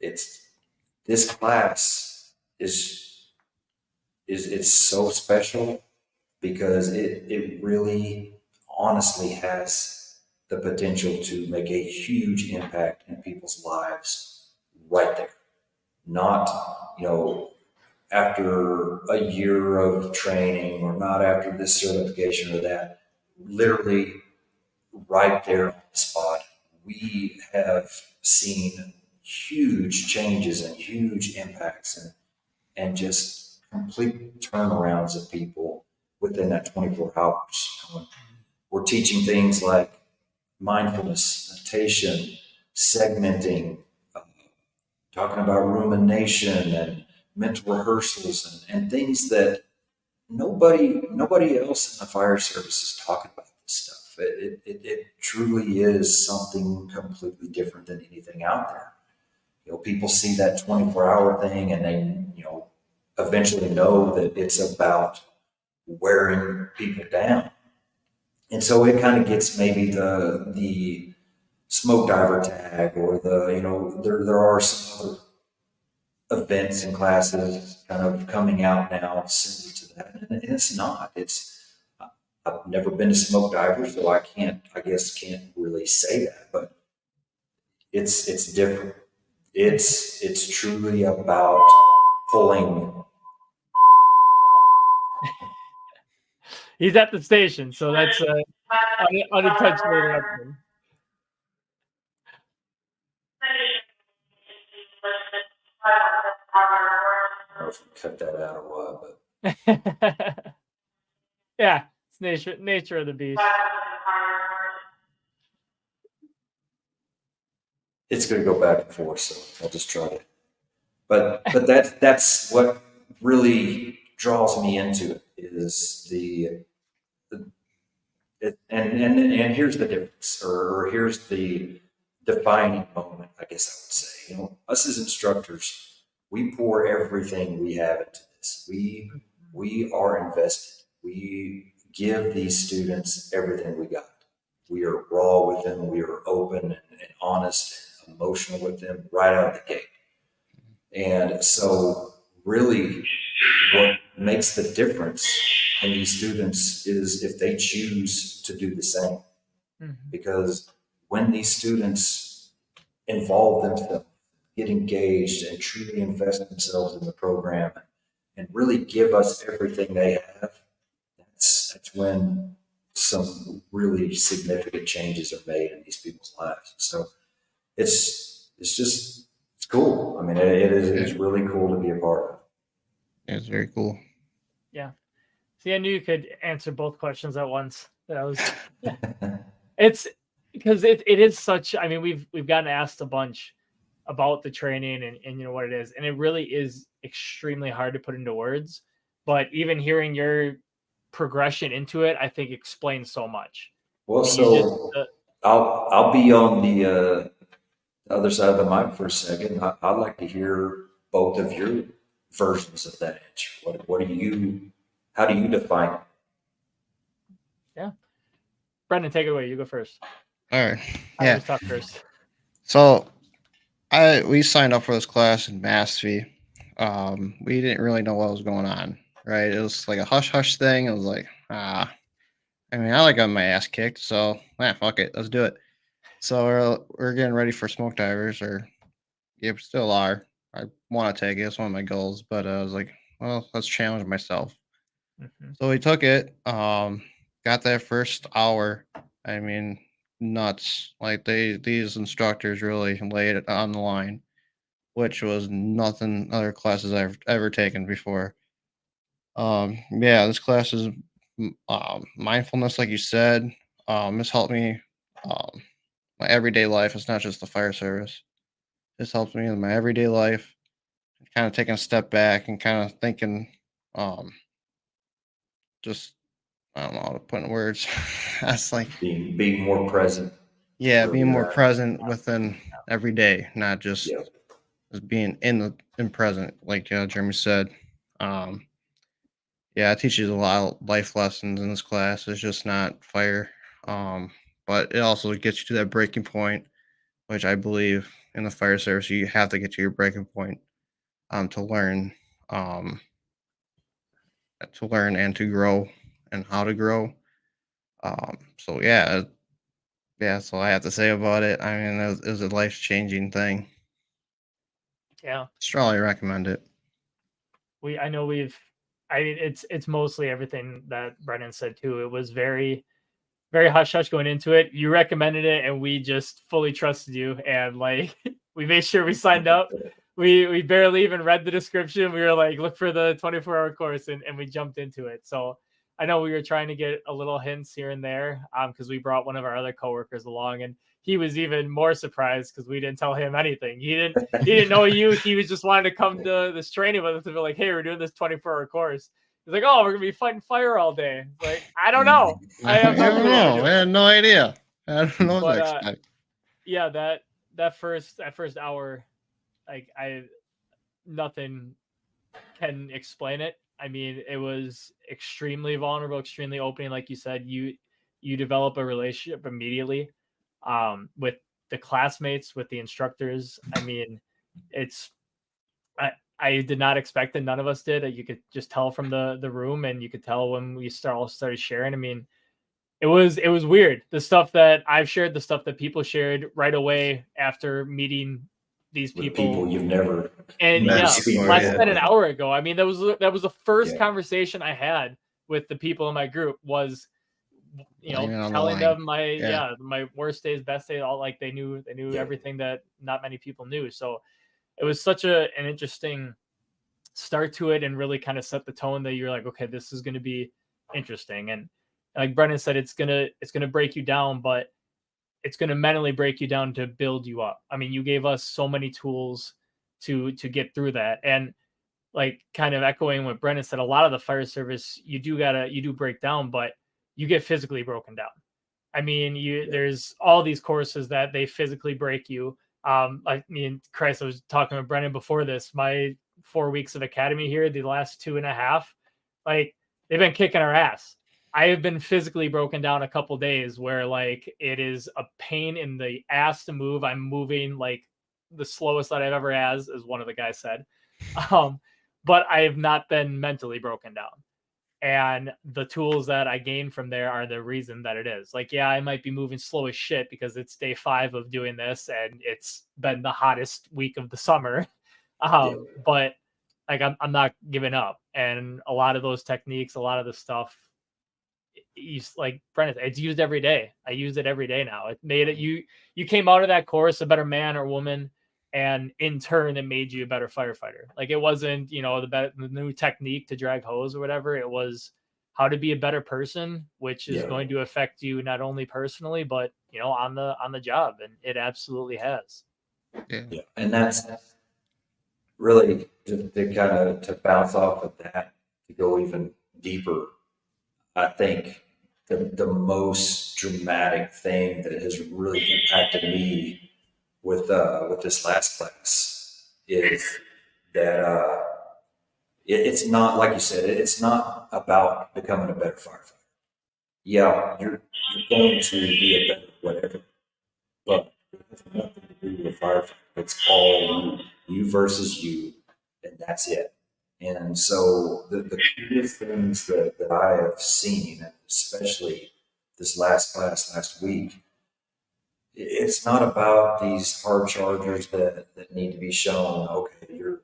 it's this class is it's so special because it really honestly has the potential to make a huge impact in people's lives right there. Not, you know, after a year of training or not after this certification or that. Literally right there on the spot, we have seen huge changes and huge impacts and just complete turnarounds of people within that 24 hours. We're teaching things like mindfulness, meditation, segmenting, uh, talking about rumination and mental rehearsals and things that nobody else in the fire service is talking about this stuff. It truly is something completely different than anything out there. You know, people see that 24-hour thing and they, eventually know that it's about wearing people down. And so it kind of gets maybe the smoke diver tag or there are some other events and classes kind of coming out now similar to that. And it's not. I've never been a smoke diver, so I guess can't really say that, but it's different. It's truly about pulling. He's at the station, so that's unintentional interruption. I don't know if you cut that out or what, but yeah, it's nature of the beast. it's going to go back and forth, so I'll just try to. But that's what really draws me into it is and here's the difference, or here's the defining moment, I guess I would say. Us as instructors, we pour everything we have into this. We are invested. We give these students everything we got. We are raw with them. We are open and honest and emotional with them right out of the gate. And so, really, what makes the difference in these students is if they choose to do the same. Because when these students involve themselves, get engaged, and truly invest themselves in the program and really give us everything they have, that's when some really significant changes are made in these people's lives. So it's cool. I mean, it's really cool to be a part of. It's very cool. Yeah. See, I knew you could answer both questions at once. That was it's because it is such. I mean, we've gotten asked a bunch about the training and what it is, and it really is extremely hard to put into words. But even hearing your progression into it, I think explains so much. Well, so I'll be on the other side of the mic for a second. I'd like to hear both of your versions of that answer. How do you define it? Yeah. Brendan, take it away. You go first. All right. I Yeah. always talk first. So we signed up for this class in Massey. We didn't really know what was going on, right? It was like a hush hush thing. It was like, I mean, I like got my ass kicked, so fuck it, let's do it. So we're getting ready for smoke divers, or yeah, we still are. I want to take it. It's one of my goals, but I was like, well, let's challenge myself. So we took it. Got that first hour. I mean, nuts. Like these instructors really laid it on the line, which was nothing other classes I've ever taken before. Yeah, this class is mindfulness, like you said. This helped me my everyday life. It's not just the fire service. This helps me in my everyday life. Kind of taking a step back and kind of thinking Um, just I don't know how to put in words. That's like being more present yeah, where being you're more at. present within every day, not just Yeah. being in present, like Jeremy said. Um, yeah, it teaches a lot of life lessons in this class. It's just not fire, um, but it also gets you to that breaking point, which I believe in the fire service you have to get to your breaking point to um, learn and to grow and how to grow. So yeah, that's all I have to say about it. I mean, it was a life changing thing. Yeah. Strongly recommend it. I know I mean, it's mostly everything that Brennan said too. It was very hush hush going into it. You recommended it, and we just fully trusted you. And like, we made sure we signed up. We barely even read the description. We were like, look for the 24-hour course, and we jumped into it. So I know we were trying to get a little hints here and there, because we brought one of our other coworkers along, and he was even more surprised because we didn't tell him anything. He didn't know you. He was just wanting to come to this training with us to be like, hey, we're doing this 24-hour course. He's like, oh, we're gonna be fighting fire all day. It's like, I don't know. I I have no don't clue what we're know. I doing. had no idea. I don't know what to But expect. yeah, that first hour, like I nothing can explain it. I mean, it was extremely vulnerable, extremely opening. Like you said, you develop a relationship immediately, with the classmates, with the instructors. I mean, it's I did not expect it. None of us did. You could just tell from the room, and you could tell when we all started sharing. I mean, it was weird. The stuff that I've shared, the stuff that people shared right away after meeting these With people people, you've never and Met yeah, seen before, less yeah. than an before. hour ago. I mean, that was the first Yeah. conversation I had with the people in my group was, Laying it on the telling line. them my Yeah. my worst days, best days, all like they knew Yeah. everything that not many people knew. So it was such an interesting start to it, and really kind of set the tone that you're like, okay, this is going to be interesting. And like Brennan said, it's gonna break you down, but it's going to mentally break you down to build you up. I mean, you gave us so many tools to get through that. And like, kind of echoing what Brennan said, a lot of the fire service, you do break down, but you get physically broken down. I mean, Yeah. there's all these courses that they physically break you. I mean, Christ, I was talking with Brennan before this. My 4 weeks of academy here, the last 2.5, like, they've been kicking our ass. I have been physically broken down a couple days where like it is a pain in the ass to move. I'm moving like the slowest that I've ever as one of the guys said. Um, but I have not been mentally broken down. And the tools that I gained from there are the reason that it is. Like, yeah, I might be moving slow as shit because it's day 5 of doing this and it's been the hottest week of the summer. Yeah. But like, I'm not giving up. And a lot of those techniques, a lot of the stuff, like Brennan, it's used every day. I use it every day now. It made it, you came out of that course a better man or woman, and in turn it made you a better firefighter. Like, it wasn't, the new technique to drag hose or whatever. It was how to be a better person, which is Yeah. going to affect you not only personally, but on the job. And it absolutely has. Yeah. Yeah. And that's really to kind of to bounce off of that, to go even deeper. I think the most dramatic thing that has really impacted me with this last class is that it's not like you said. It's not about becoming a better firefighter. Yeah, you're going to be a better whatever, but it has nothing to do with firefighting. It's all you versus you, and that's it. And so the coolest things that I have seen, especially this last class last week, it's not about these hard chargers that need to be shown. Okay, you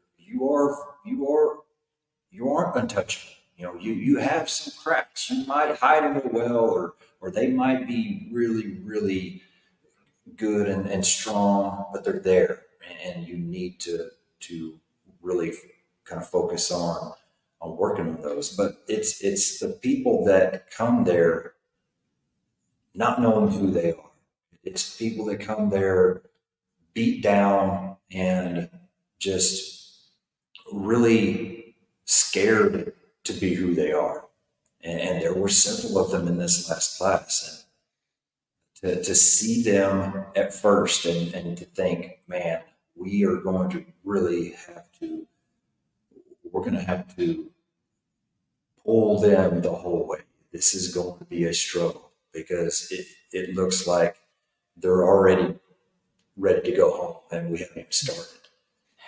aren't untouchable. You have some cracks. You might hide in a well, or they might be really really good and strong, but they're there, and you need to really kind of focus on working on those. But it's the people that come there not knowing who they are. It's people that come there beat down and just really scared to be who they are. And there were several of them in this last class. And to see them at first and to think, man, we are going to really have to, we're going to have to pull them the whole way. This is going to be a struggle because it looks like they're already ready to go home and we haven't even started.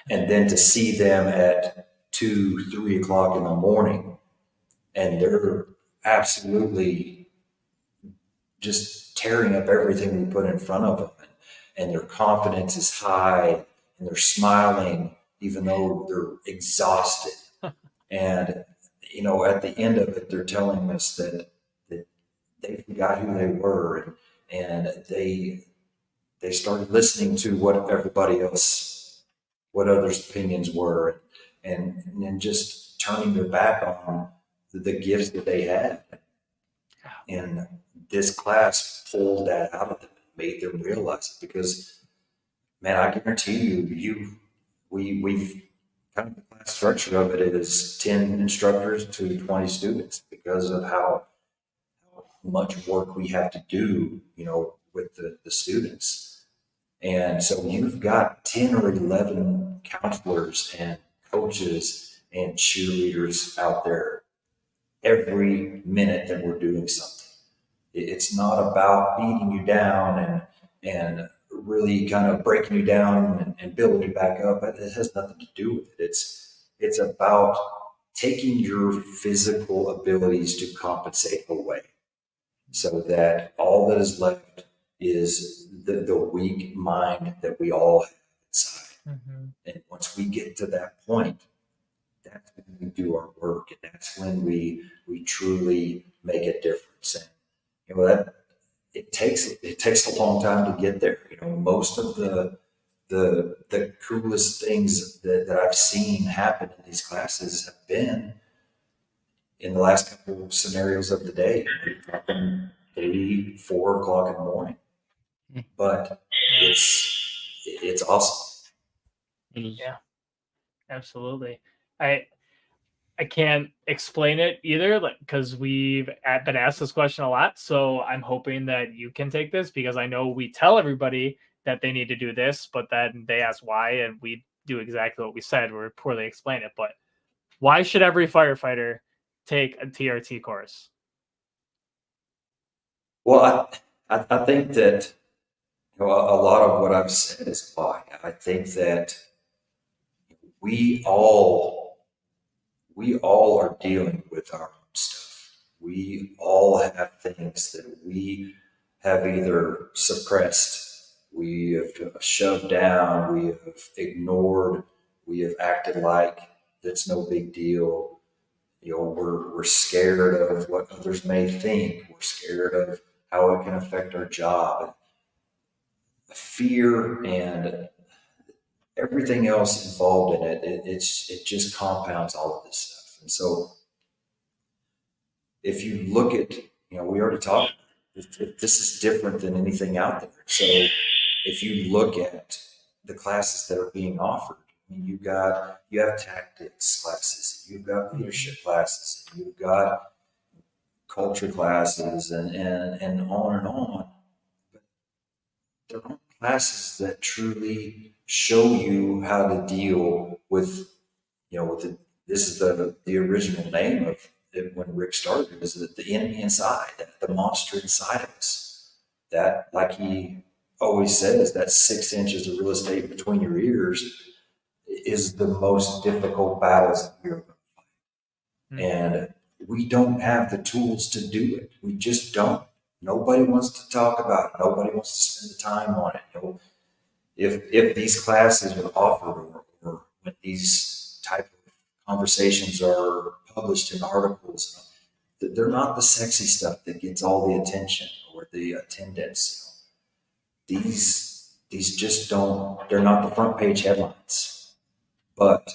And then to see them at 2, 3 o'clock in the morning and they're absolutely just tearing up everything we put in front of them. And their confidence is high and they're smiling even though they're exhausted. And, you know, at the end of it, they're telling us that they forgot who they were and they started listening to what everybody else, what others' opinions were, and then just turning their back on the gifts that they had. And this class pulled that out of them, made them realize it. Because, man, I guarantee we've kind of the class structure of it is 10 instructors to 20 students because of how much work we have to do, you know, with the students. And so you've got 10 or 11 counselors and coaches and cheerleaders out there every minute that we're doing something. It's not about beating you down and really kind of breaking you down and building you back up. It has nothing to do with it. It's about taking your physical abilities to compensate away so that all that is left is the weak mind that we all have inside. Mm-hmm. And once we get to that point, that's when we do our work, and that's when we truly make a difference. And you know that it takes a long time to get there. You know, most of the coolest things that I've seen happen in these classes have been in the last couple of scenarios of the day. We're talking 3, 4 o'clock in the morning, but it's awesome. Yeah, absolutely. I can't explain it either, like, because we've been asked this question a lot. So I'm hoping that you can take this, because I know we tell everybody that they need to do this, but then they ask why, and we do exactly what we said. We're poorly explain it, but why should every firefighter take a TRT course? Well, I think that, you know, a lot of what I've said is why. I think that we all are dealing with our own stuff. We all have things that we have either suppressed, we have shoved down, we have ignored, we have acted like that's no big deal. You know, we're scared of what others may think. We're scared of how it can affect our job. Fear and everything else involved in it, it just compounds all of this stuff. And so if you look at, you know, we already talked, this is different than anything out there. So if you look at the classes that are being offered, I mean, you have tactics classes, you've got leadership classes, you've got culture classes and on and on. But there aren't classes that truly show you how to deal with, you know, this is the original name of it when Rick started, is that the enemy inside, the monster inside of us, that, like he always says, that 6 inches of real estate between your ears is the most difficult battles that you're going to fight. And we don't have the tools to do it. We just don't. Nobody wants to talk about it. Nobody wants to spend the time on it. You know, if these classes are offered or when these type of conversations are published in articles, they're not the sexy stuff that gets all the attention or the attendance. These just don't, they're not the front page headlines. But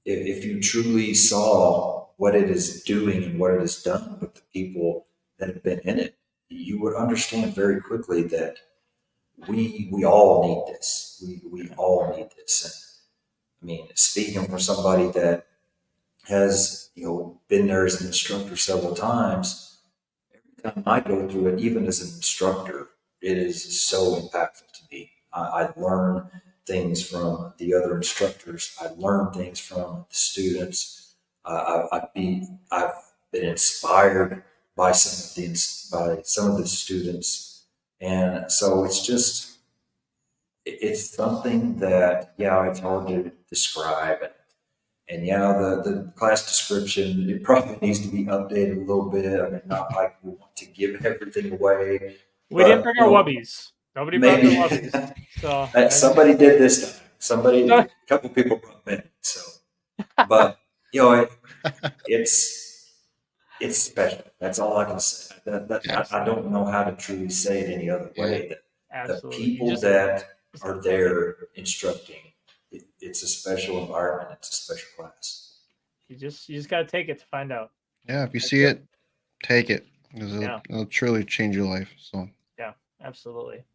if you truly saw what it is doing and what it has done with the people that have been in it, you would understand very quickly that we all need this. We all need this. And, I mean, speaking for somebody that has, been there as an instructor several times. Every time I go through it, even as an instructor, it is so impactful to me. I learn things from the other instructors. I learn things from the students. I've been inspired by some of the students, and so it's something that, yeah, it's hard to describe. And yeah, the class description, it probably needs to be updated a little bit. I mean, not like we want to give everything away, We didn't but bring our wubbies. Nobody brought their maybe wubbies. So somebody did this time. A couple people brought me. So, but it's it's special. That's all I can say. I don't know how to truly say it any other way. That the absolutely. people that are there instructing, it's a special environment. It's a special class. You just got to take it to find out. Yeah, if you see it, take it. 'Cause Yeah. it'll truly change your life. So Yeah, absolutely.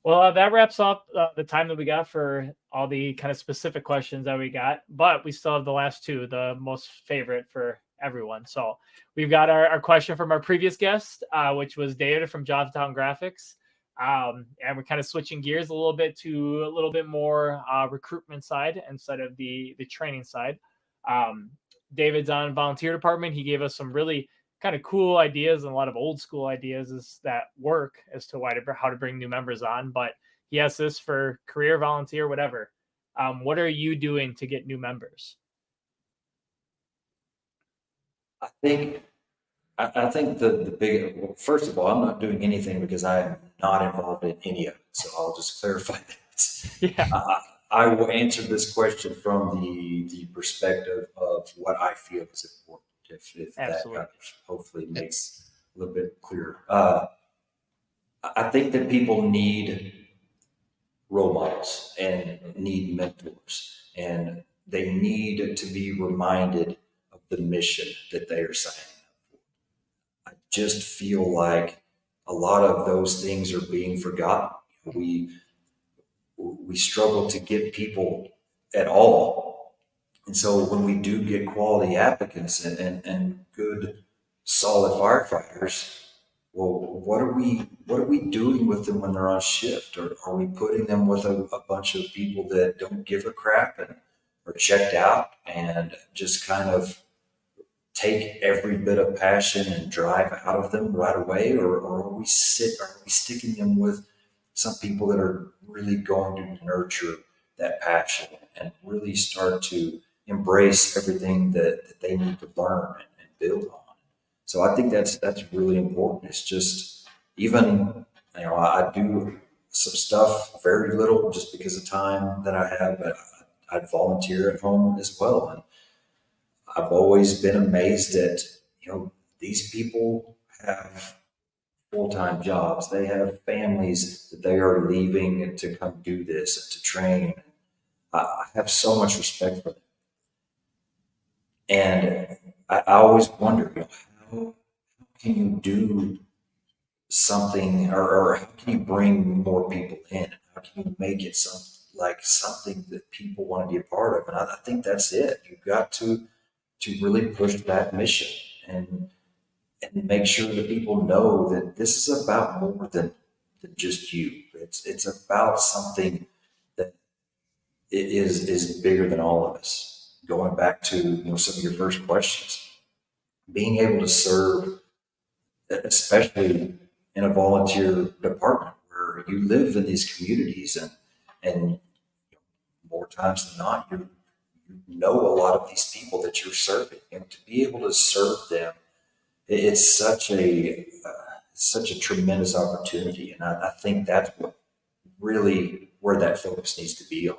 Well, that wraps up the time that we got for all the kind of specific questions that we got, but we still have the last two, the most favorite for everyone. So we've got our question from our previous guest, which was David from Johnstown Graphics. And we're kind of switching gears a little bit to a little bit more recruitment side instead of the training side. David's on volunteer department. He gave us some really kind of cool ideas and a lot of old school ideas that work as to how to bring new members on. But he has this for career, volunteer, whatever. What are you doing to get new members? I think the big, well, first of all, I'm not doing anything because I am not involved in any of it. So I'll just clarify that. Yeah. I will answer this question from the perspective of what I feel is important. If that kind of hopefully makes a little bit clearer. I think that people need role models and need mentors, and they need to be reminded of the mission that they are signing up for. I just feel like a lot of those things are being forgotten. We struggle to get people at all. And so when we do get quality applicants and good, solid firefighters, well, what are we doing with them when they're on shift? Or are we putting them with a bunch of people that don't give a crap and are checked out and just kind of take every bit of passion and drive out of them right away? Or are we sticking them with some people that are really going to nurture that passion and really start to embrace everything that they need to learn and build on? So I think that's really important. It's just, even, I do some stuff, very little, just because of time that I have, but I volunteer at home as well. And I've always been amazed at, these people have full-time jobs. They have families that they are leaving to come do this and to train. I have so much respect for them. And I always wonder, how can you do something, or how can you bring more people in? How can you make it something that people want to be a part of? And I think that's it. You've got to really push that mission and make sure that people know that this is about more than just you. It's about something that is bigger than all of us. Going back to some of your first questions, being able to serve, especially in a volunteer department where you live in these communities, and more times than not, you know a lot of these people that you're serving, and to be able to serve them, it's such a tremendous opportunity. And I think that's what really where that focus needs to be on.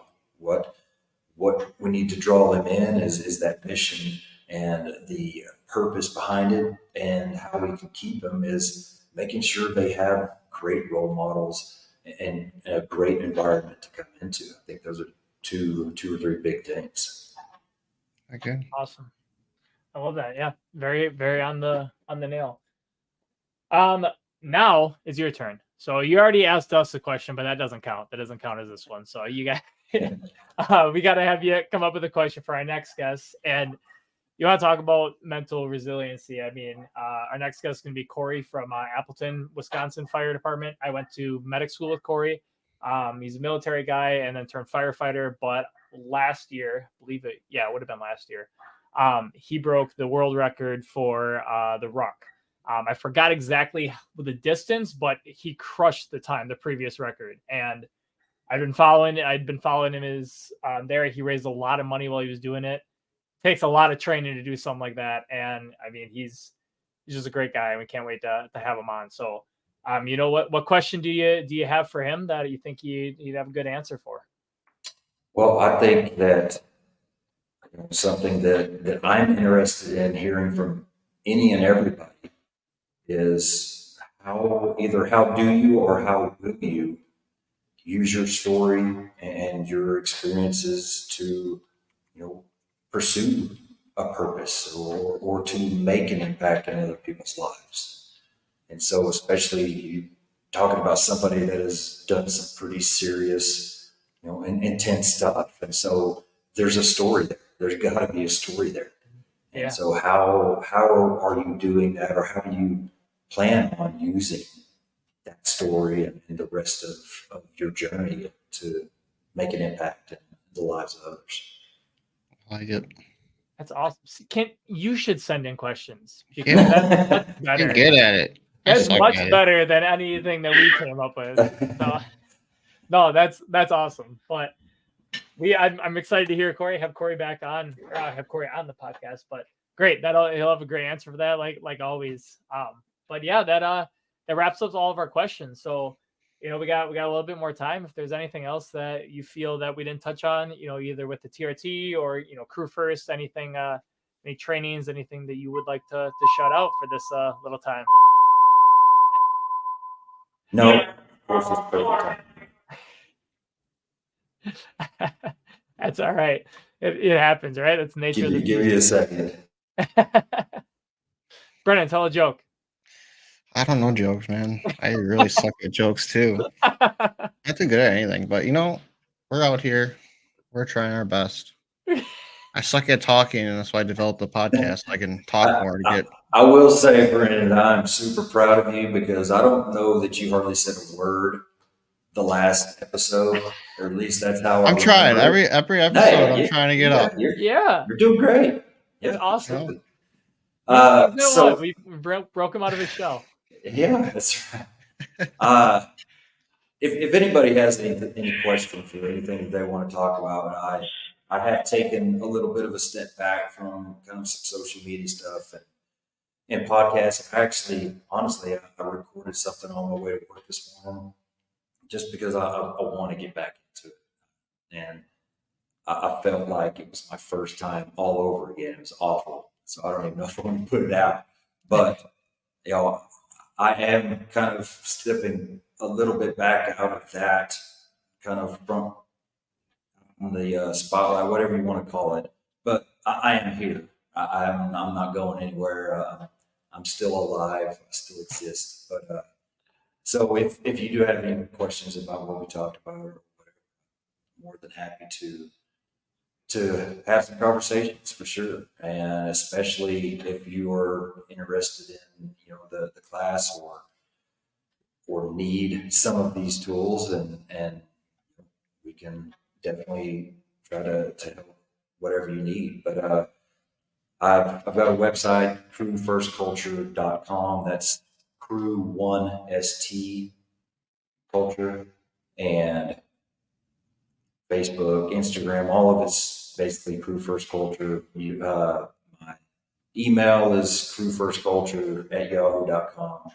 What we need to draw them in is that mission and the purpose behind it, and how we can keep them is making sure they have great role models and a great environment to come into. I think those are two or three big things. okay. Awesome. I love that. Yeah. Very, very on the nail. Now is your turn. So you already asked us a question, but that doesn't count. That doesn't count as this one. So you got we got to have you come up with a question for our next guest. And you want to talk about mental resiliency? I mean, our next guest is going to be Corey from Appleton, Wisconsin Fire Department. I went to medic school with Corey. He's a military guy and then turned firefighter. But last year, believe it, yeah, it would have been last year. He broke the world record for the ruck. I forgot exactly the distance, but he crushed the time, the previous record. And I'd been following him as there. He raised a lot of money while he was doing it. Takes a lot of training to do something like that. And I mean, he's just a great guy, and we can't wait to have him on. So, you know, what question do you have for him that you think he'd have a good answer for? Well, I think that something that I'm interested in hearing from any and everybody is how do you or how will you use your story and your experiences to, pursue a purpose or to make an impact in other people's lives. And so, especially you talking about somebody that has done some pretty serious, and intense stuff. And so there's a story there. There's got to be a story there. And so how are you doing that, or how do you plan on using that story and the rest of your journey to make an impact in the lives of others? I like it. That's awesome. You should send in questions, because that's much better. I'm good at it. That's much better than anything that we came up with. No, that's awesome. But I'm excited to hear Corey. Have Corey back on. Have Corey on the podcast. But great, he'll have a great answer for that, like always. But yeah, that wraps up all of our questions. So, we got a little bit more time. If there's anything else that you feel that we didn't touch on, either with the TRT or crew first, anything, any trainings, anything that you would like to shout out for this little time. No, of course it's perfect time. That's all right. It happens, right? That's nature. Give me a second. Brennan, tell a joke. I don't know jokes, man. I really suck at jokes too. Not too good at anything, but we're out here. We're trying our best. I suck at talking, and that's why I developed the podcast. So I can talk more to get. I will say, Brennan, I'm super proud of you, because I don't know that you hardly said a word the last episode, or at least that's how I'm trying. Every episode, I'm trying to get up. You're doing great. It's awesome. So we broke him out of his shell. Yeah, that's right. If anybody has any questions or anything that they want to talk about, I have taken a little bit of a step back from kind of some social media stuff and podcasts. Actually, honestly, I recorded something on my way to work this morning, just because I want to get back into it. And I felt like it was my first time all over again. It was awful. So I don't even know if I want to put it out. But, I am kind of stepping a little bit back out of that, kind of from the spotlight, whatever you want to call it. But I am here. I'm not going anywhere. I'm still alive. I still exist. But so if you do have any questions about what we talked about or whatever, I'm more than happy to have some conversations for sure. And especially if you are interested in, the class or need some of these tools, and we can definitely try to help whatever you need. But I've got a website, crewfirstculture.com. That's crew1st culture, and Facebook, Instagram, all of it's basically Crew First Culture. My email is crewfirstculture@yahoo.com.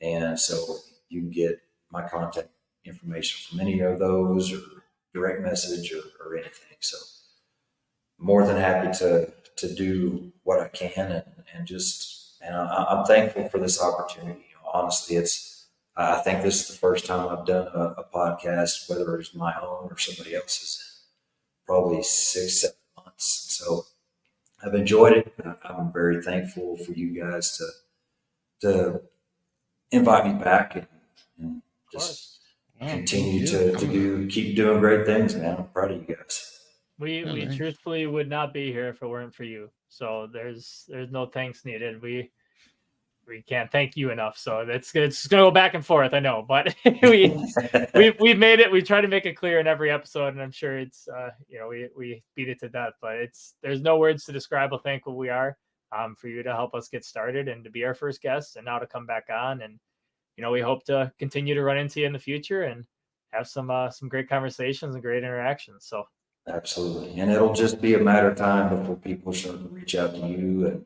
And so you can get my contact information from any of those, or direct message, or anything. So more than happy to do what I can, and I'm thankful for this opportunity. Honestly, I think this is the first time I've done a podcast, whether it's my own or somebody else's, probably 6-7 months. So I've enjoyed it. I'm very thankful for you guys to invite me back and just continue to keep doing great things, man. I'm proud of you guys. We truthfully would not be here if it weren't for you. So there's no thanks needed. We can't thank you enough. So it's gonna go back and forth. I know, but we've made it. We try to make it clear in every episode, and I'm sure it's we beat it to death. But there's no words to describe how thankful we are for you to help us get started and to be our first guest, and now to come back on. And we hope to continue to run into you in the future and have some great conversations and great interactions. So absolutely, and it'll just be a matter of time before people start to reach out to you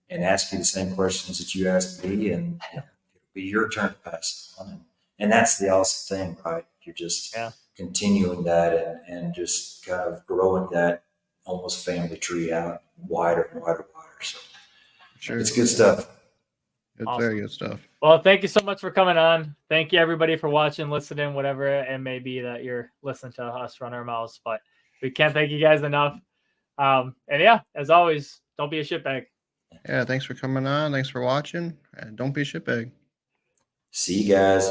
and ask you the same questions that you asked me, and it'll be your turn to pass it on. And that's the awesome thing, right? You're just continuing that and just kind of growing that almost family tree out wider and wider and wider. So Sure. it's good stuff. It's Awesome. very good stuff. Well, thank you so much for coming on. Thank you, everybody, for watching, listening, whatever it may be that you're listening to us run our mouths. But we can't thank you guys enough. And yeah, as always, don't be a shitbag. Yeah, thanks for coming on. Thanks for watching. And don't be a shitbag. See you guys.